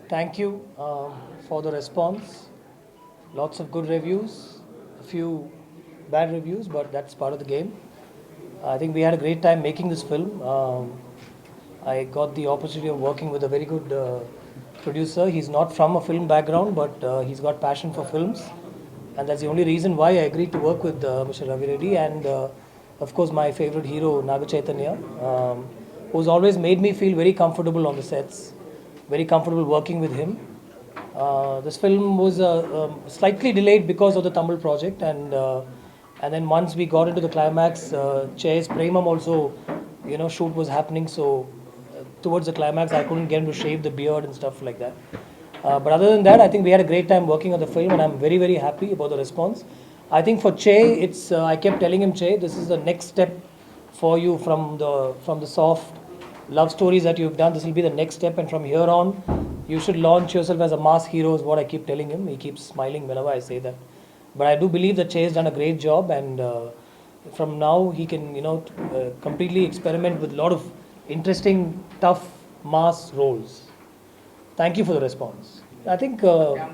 Thank you for the response. Lots of good reviews, a few bad reviews, but that's part of the game. I think we had a great time making this film. I got the opportunity of working with a very good producer. He's not from a film background, but he's got passion for films. And that's the only reason why I agreed to work with Mr. Ravi Reddy and, of course, my favorite hero, Naga Chaitanya, who's always made me feel very comfortable on the sets, very comfortable working with him. This film was slightly delayed because of the Tamil project, and then once we got into the climax, Chase Premam also, shoot was happening. So towards the climax, I couldn't get him to shave the beard and stuff like that. But other than that, I think we had a great time working on the film, and I'm very, very happy about the response. I think for Che, it's I kept telling him, Che, this is the next step for you from the soft love stories that you've done. This will be the next step, and from here on, you should launch yourself as a mass hero. Is what I keep telling him. He keeps smiling whenever I say that. But I do believe that Che has done a great job, and from now he can, completely experiment with a lot of interesting, tough mass roles. Thank you for the response. I think uh,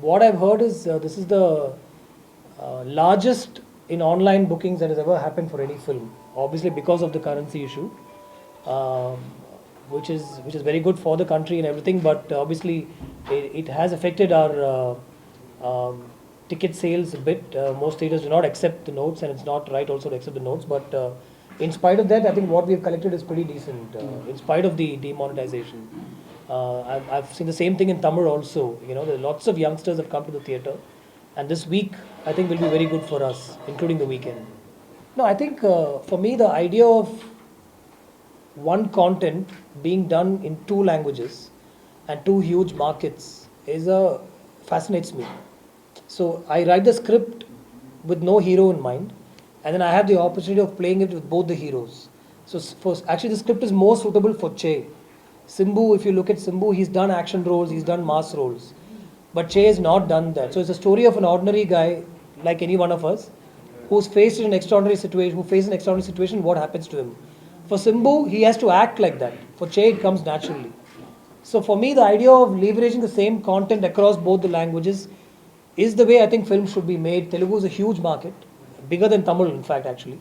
what I've heard is this is the largest in online bookings that has ever happened for any film. Obviously, because of the currency issue, um, which is very good for the country and everything. But obviously, it has affected our ticket sales a bit. Most theaters do not accept the notes, and it's not right also to accept the notes. But in spite of that, I think what we have collected is pretty decent. In spite of the demonetization, I've seen the same thing in Tamil also. There are lots of youngsters have come to the theater, and this week I think will be very good for us, including the weekend. No, I think for me the idea of one content being done in two languages and two huge markets is fascinates me. So I write the script with no hero in mind, and then I have the opportunity of playing it with both the heroes. So actually, the script is more suitable for Che. Simbu, if you look at Simbu, he's done action roles, he's done mass roles, but Che has not done that. So it's a story of an ordinary guy like any one of us who's faced in an extraordinary situation, who faces an extraordinary situation. What happens to him? For Simbu, he has to act like that. For Che, it comes naturally. So for me, the idea of leveraging the same content across both the languages is the way I think films should be made. Telugu is a huge market, bigger than Tamil, in fact, actually.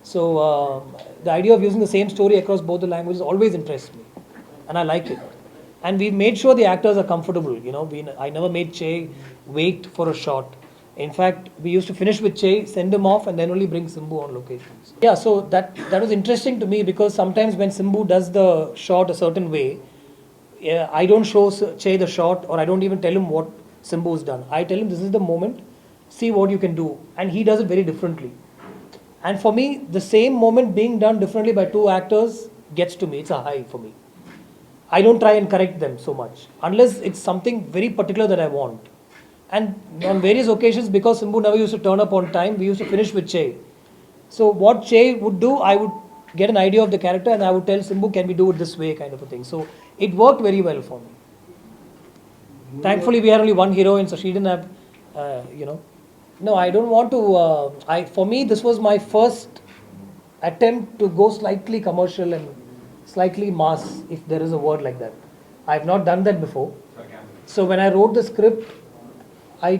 So the idea of using the same story across both the languages always interests me, and I like it. And we made sure the actors are comfortable. I never made Che wait for a shot. In fact, we used to finish with Che, send him off, and then only bring Simbu on locations. Yeah, so that was interesting to me because sometimes when Simbu does the shot a certain way, yeah, I don't show Che the shot, or I don't even tell him what Simbu's done. I tell him this is the moment, see what you can do, and he does it very differently. And for me, the same moment being done differently by two actors gets to me. It's a high for me. I don't try and correct them so much unless it's something very particular that I want. And on various occasions, because Simbu never used to turn up on time, we used to finish with Che. So what Che would do, I would get an idea of the character and I would tell Simbu, can we do it this way, kind of a thing. So it worked very well for me. Thankfully, we had only one heroine, so she didn't have, No, I don't want to. For me, this was my first attempt to go slightly commercial and slightly mass, if there is a word like that. I've not done that before. So when I wrote the script, I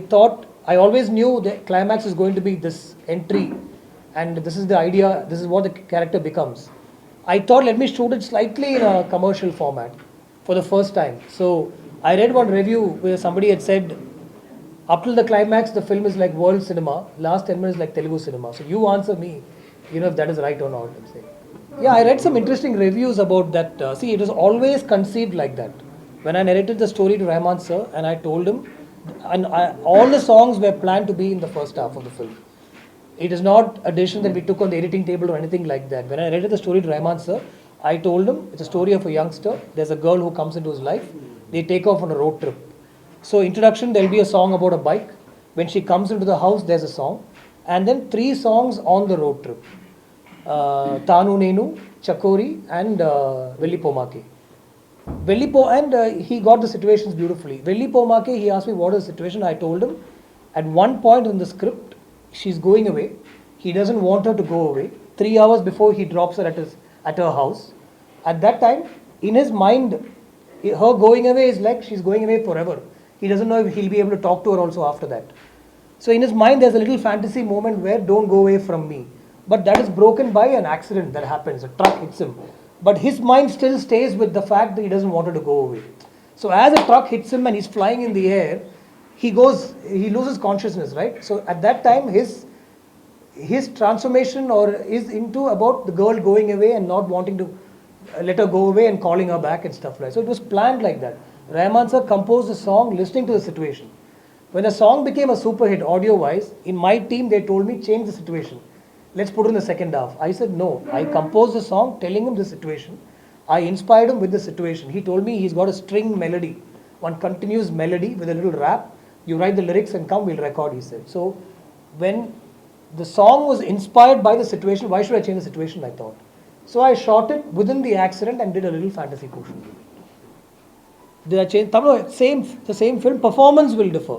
always knew the climax is going to be this entry, and this is the idea, this is what the character becomes. I thought, let me shoot it slightly in a commercial format for the first time. So I read one review where somebody had said, up till the climax, the film is like world cinema, last 10 minutes like Telugu cinema. So you answer me, if that is right or not. I'm saying. Yeah, I read some interesting reviews about that. See, it was always conceived like that. When I narrated the story to Rahman sir, and I told him, all the songs were planned to be in the first half of the film. It is not a decision that we took on the editing table or anything like that. When I narrated the story to Rahman sir, I told him it's a story of a youngster. There's a girl who comes into his life. They take off on a road trip. So introduction, there'll be a song about a bike. When she comes into the house, there's a song. And then 3 songs on the road trip. Tanu Nenu, Chakori, and Vellipomake. And he got the situations beautifully. Vellipomake, he asked me what is the situation. I told him at one point in the script, she's going away. He doesn't want her to go away. 3 hours before he drops her at her house. At that time, in his mind, Her going away is like she's going away forever. He doesn't know if he'll be able to talk to her also after that. So in his mind, there's a little fantasy moment where don't go away from me. But that is broken by an accident that happens. A truck hits him. But his mind still stays with the fact that he doesn't want her to go away. So as a truck hits him and he's flying in the air, he loses consciousness, right? So at that time, his transformation or is into about the girl going away and not wanting to let her go away and calling her back and stuff like that. So it was planned like that. Rahman sir composed the song listening to the situation. When the song became a super hit audio-wise, in my team they told me change the situation. Let's put it in the second half. I said no. I composed the song telling him the situation. I inspired him with the situation. He told me he's got a string melody, one continuous melody with a little rap. You write the lyrics and come, we'll record, he said. So when the song was inspired by the situation, why should I change the situation, I thought. So I shot it within the accident and did a little fantasy portion. Did I change? The same film, performance will differ.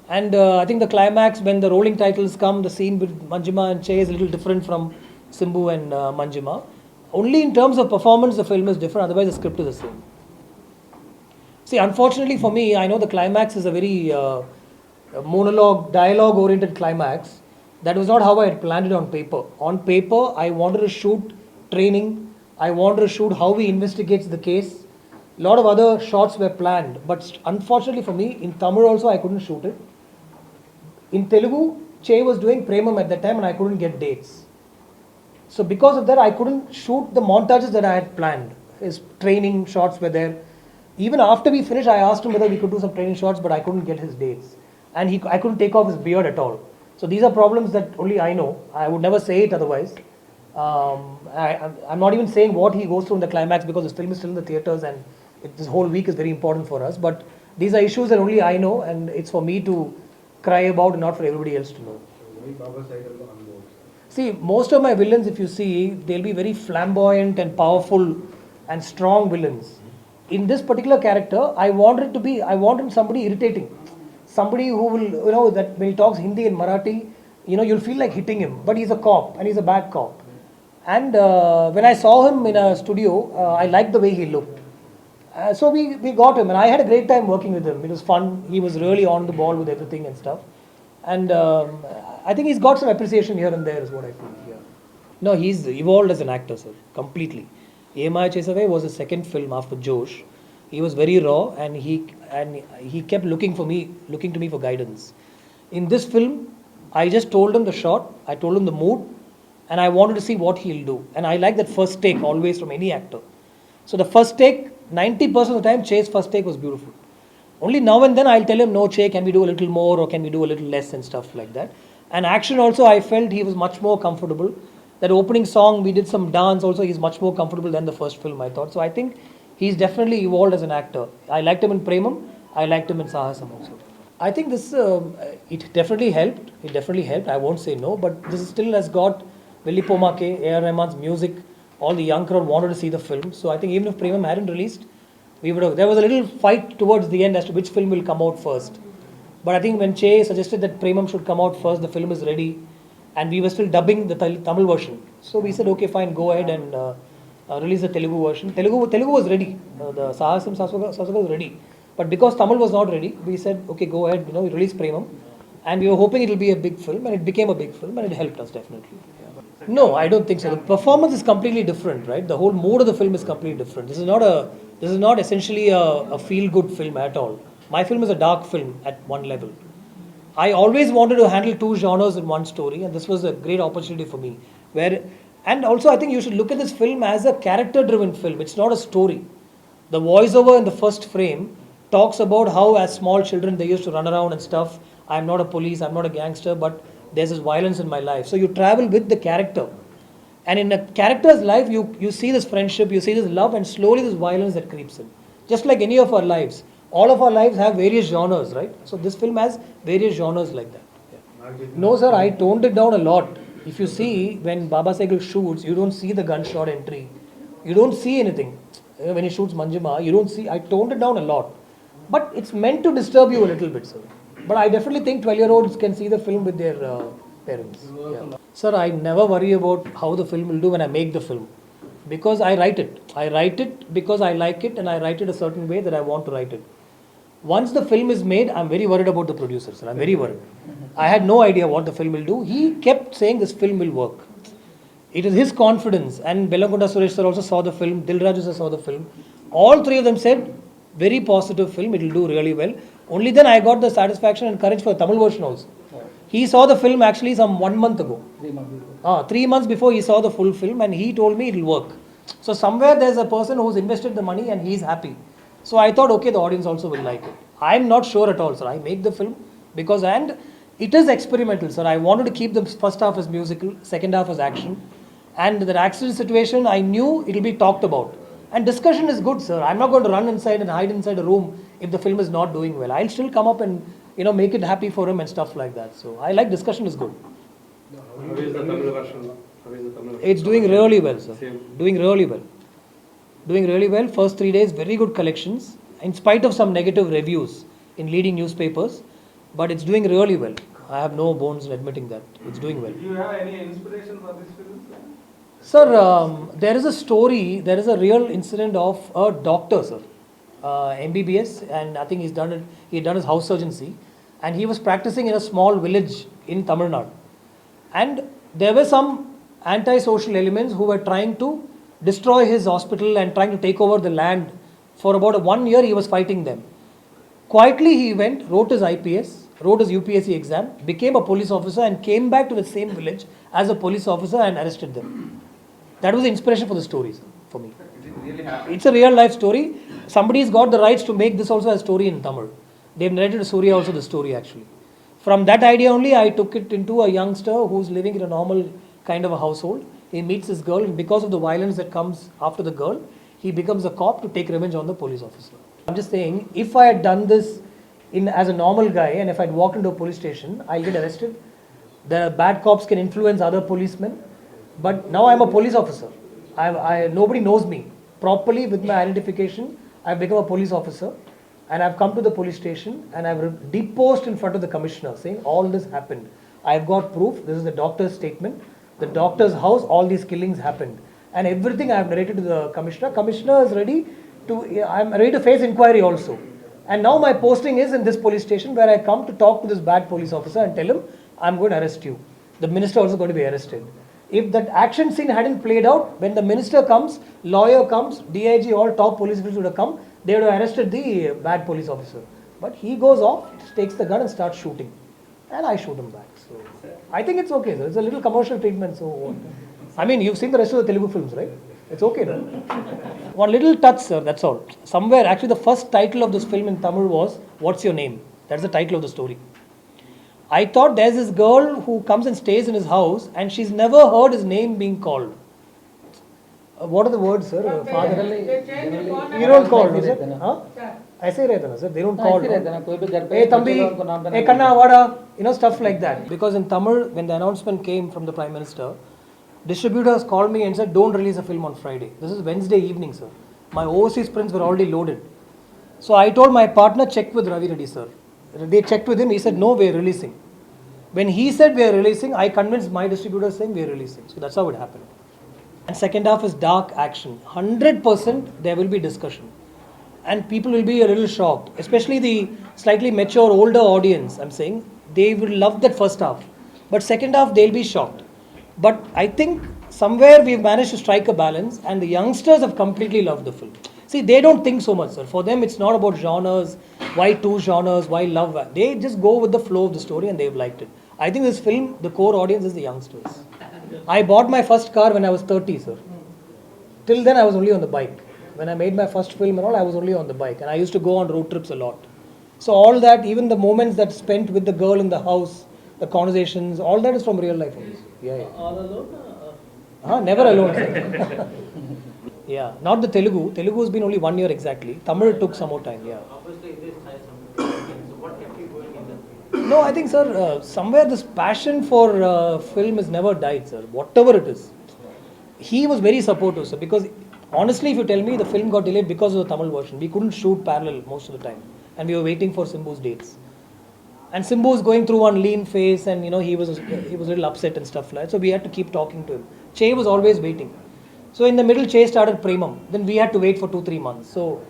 And I think the climax, when the rolling titles come, the scene with Manjima and Che is a little different from Simbu and Manjima. Only in terms of performance, the film is different, otherwise the script is the same. See, unfortunately for me, I know the climax is a very monologue, dialogue-oriented climax. That was not how I had planned it on paper. On paper, I wanted to shoot training. I wanted to shoot how he investigates the case. A lot of other shots were planned. But unfortunately for me, in Tamil also, I couldn't shoot it. In Telugu, Che was doing Premam at that time and I couldn't get dates. So because of that, I couldn't shoot the montages that I had planned. His training shots were there. Even after we finished, I asked him whether we could do some training shots, but I couldn't get his dates. And I couldn't take off his beard at all. So these are problems that only I know. I would never say it otherwise. I'm not even saying what he goes through in the climax because this film is still in the theatres and this whole week is very important for us. But these are issues that only I know and it's for me to cry about and not for everybody else to know. See, most of my villains, if you see, they'll be very flamboyant and powerful and strong villains. In this particular character, I wanted somebody irritating. Somebody who will, that when he talks Hindi and Marathi, you'll feel like hitting him. But he's a cop and he's a bad cop. And when I saw him in a studio, I liked the way he looked. So we got him and I had a great time working with him. It was fun. He was really on the ball with everything and stuff. And I think he's got some appreciation here and there is what I feel. Yeah. No, he's evolved as an actor, sir, completely. Emaya Chesave was his second film after Josh. He was very raw and he kept looking to me for guidance. In this film, I just told him the shot, I told him the mood, and I wanted to see what he'll do. And I like that first take always from any actor. So the first take, 90% of the time, Che's first take was beautiful. Only now and then I'll tell him, no, Che, can we do a little more or can we do a little less and stuff like that. And action also, I felt he was much more comfortable. That opening song, we did some dance also, he's much more comfortable than the first film, I thought. So I think he's definitely evolved as an actor. I liked him in Premam, I liked him in Sahasam also. I think this, it definitely helped. It definitely helped, I won't say no, but this still has got Velli Pomake, A.R. Rahman's music. All the young crowd wanted to see the film. So I think even if Premam hadn't released, there was a little fight towards the end as to which film will come out first. But I think when Che suggested that Premam should come out first, the film is ready. And we were still dubbing the Tamil version. So we said, okay, fine, go ahead and release the Telugu version. Telugu was ready. The Sahasam Swasaga was ready. But because Tamil was not ready, we said, okay, go ahead, release Premam. And we were hoping it will be a big film. And it became a big film and it helped us definitely. Yeah. No, I don't think so. The performance is completely different, right? The whole mood of the film is completely different. This is not essentially a feel-good film at all. My film is a dark film at one level. I always wanted to handle two genres in one story, and this was a great opportunity for me. And also, I think you should look at this film as a character-driven film. It's not a story. The voiceover in the first frame talks about how, as small children, they used to run around and stuff. I'm not a police, I'm not a gangster, but there's this violence in my life. So you travel with the character. And in a character's life, you see this friendship, you see this love, and slowly this violence that creeps in. Just like any of our lives. All of our lives have various genres, right? So this film has various genres like that. Yeah. No, sir, I toned it down a lot. If you see, when Baba Saigal shoots, you don't see the gunshot entry. You don't see anything. When he shoots Manjima, you don't see. I toned it down a lot. But it's meant to disturb you a little bit, sir. But I definitely think 12-year-olds can see the film with their parents. Yeah. Sir, I never worry about how the film will do when I make the film. Because I write it. I write it because I like it and I write it a certain way that I want to write it. Once the film is made, I'm very worried about the producer, sir. I'm very worried. I had no idea what the film will do. He kept saying this film will work. It is his confidence. And Bellakonda Suresh sir also saw the film. Dilraju sir saw the film. All three of them said, very positive film. It will do really well. Only then I got the satisfaction and courage for the Tamil version also. He saw the film actually some 1 month ago. 3 months before. 3 months before he saw the full film and he told me it will work. So somewhere there's a person who's invested the money and he's happy. So I thought, okay, the audience also will like it. I'm not sure at all, sir. I make the film because, and it is experimental, sir. I wanted to keep the first half as musical, second half as action. And the accident situation, I knew it will be talked about. And discussion is good, sir. I'm not going to run inside and hide inside a room if the film is not doing well. I'll still come up and, make it happy for him and stuff like that. So I like discussion is good. How is the Tamil version? It's doing really well, sir. Doing really well. Doing really well. First 3 days, very good collections. In spite of some negative reviews in leading newspapers. But it's doing really well. I have no bones in admitting that. It's doing well. Do you have any inspiration for this film? Sir, there is a story, there is a real incident of a doctor, sir. MBBS, and I think he had done his house surgeoncy. And he was practicing in a small village in Tamil Nadu. And there were some anti-social elements who were trying to destroy his hospital and trying to take over the land. For about 1 year, he was fighting them. Quietly, he went, wrote his IPS, wrote his UPSC exam, became a police officer and came back to the same village as a police officer and arrested them. That was the inspiration for the story, sir, for me. It's a real life story. Somebody's got the rights to make this also a story in Tamil. They've narrated to Surya also the story actually. From that idea only, I took it into a youngster who's living in a normal kind of a household. He meets this girl and because of the violence that comes after the girl, he becomes a cop to take revenge on the police officer. I'm just saying, if I had done this as a normal guy and if I'd walked into a police station, I'll get arrested. The bad cops can influence other policemen. But now I'm a police officer. Nobody knows me. Properly with my identification, I've become a police officer. And I've come to the police station and I've deposed in front of the commissioner saying all this happened. I've got proof. This is the doctor's statement. The doctor's house, all these killings happened. And everything I've narrated to the commissioner. Commissioner is ready to, I'm ready to face inquiry also. And now my posting is in this police station where I come to talk to this bad police officer and tell him, I'm going to arrest you. The minister also going to be arrested. If that action scene hadn't played out, when the minister comes, lawyer comes, DIG, all top police officers would have come, they would have arrested the bad police officer. But he goes off, takes the gun and starts shooting. And I shoot him back. So I think it's okay, sir. It's a little commercial treatment. So, I mean, you've seen the rest of the Telugu films, right? It's okay, no? One little touch, sir, that's all. Somewhere, actually the first title of this film in Tamil was, What's Your Name? That's the title of the story. I thought there's this girl who comes and stays in his house and she's never heard his name being called. What are the words, sir? Father? You don't call, is it? Huh? ऐसे ही रहता ना, sir. They don't call. Hey, Thambi, hey, Kanna, Vada, stuff like that. Because in Tamil, when the announcement came from the Prime Minister, distributors called me and said, don't release a film on Friday. This is Wednesday evening, sir. My overseas prints were already loaded. So I told my partner, check with Ravi Reddy, sir. They checked with him, he said, no, we're releasing. When he said we're releasing, I convinced my distributor saying we're releasing. So that's how it happened. And second half is dark action. 100% there will be discussion. And people will be a little shocked. Especially the slightly mature, older audience, I'm saying, they will love that first half. But second half, they'll be shocked. But I think somewhere we've managed to strike a balance and the youngsters have completely loved the film. See, they don't think so much, sir. For them, it's not about genres, why two genres, why love. They just go with the flow of the story and they've liked it. I think this film, the core audience is the youngsters. I bought my first car when I was 30, sir. Till then, I was only on the bike. When I made my first film and all, I was only on the bike. And I used to go on road trips a lot. So all that, even the moments that spent with the girl in the house, the conversations, all that is from real life. Yeah. All alone? Never alone, sir. Yeah, not the Telugu. Telugu has been only 1 year exactly. Tamil took some more time, yeah. Obviously, this has some. So what kept you going in that? No, I think, sir, somewhere this passion for film has never died, sir. Whatever it is. He was very supportive, sir, because honestly, if you tell me, the film got delayed because of the Tamil version. We couldn't shoot parallel most of the time. And we were waiting for Simbu's dates. And Simbu was going through one lean phase and, he was a little upset and stuff like that. So we had to keep talking to him. Che was always waiting. So in the middle, Che started Premam. Then we had to wait for 2-3 months. So,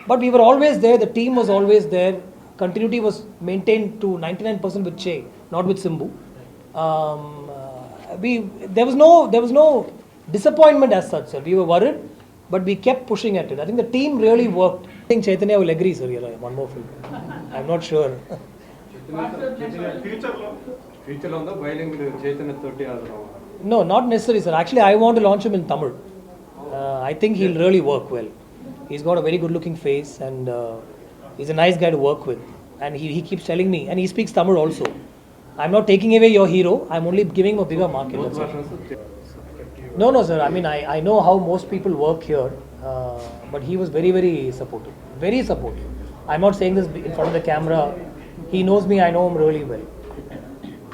but we were always there. The team was always there. Continuity was maintained to 99% with Che, not with Simbu. There was no disappointment as such, sir. We were worried, but we kept pushing at it. I think the team really worked. I think Chaitanya will agree, sir. One more film. I'm not sure. Future on the bilingual Chaitanya 30 No, not necessary, sir. Actually, I want to launch him in Tamil. I think he'll really work well. He's got a very good-looking face, and he's a nice guy to work with. And he keeps telling me, and he speaks Tamil also. I'm not taking away your hero. I'm only giving him a bigger market. Both That's all. versions. No, sir. I mean, I know how most people work here, but he was very, very supportive. Very supportive. I'm not saying this in front of the camera. He knows me. I know him really well.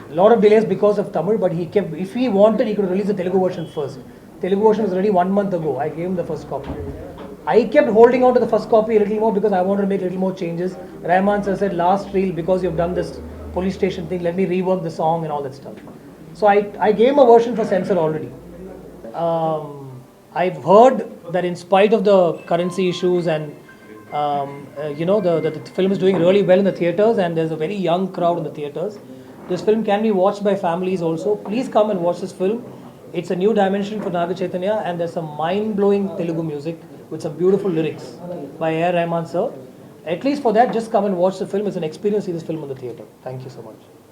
A lot of delays because of Tamil, but he kept. If he wanted, he could release the Telugu version first. Telugu version was ready 1 month ago. I gave him the first copy. I kept holding on to the first copy a little more because I wanted to make a little more changes. Rahman sir said, last reel, because you've done this police station thing, let me rework the song and all that stuff. So I gave him a version for censor already. I've heard that in spite of the currency issues and the film is doing really well in the theatres, and there's a very young crowd in the theatres. This film can be watched by families also. Please come and watch this film. It's a new dimension for Naga Chaitanya, and there's some mind-blowing Telugu music with some beautiful lyrics by A. Rahman sir. At least for that, just come and watch the film. It's an experience to see this film in the theatre. Thank you so much.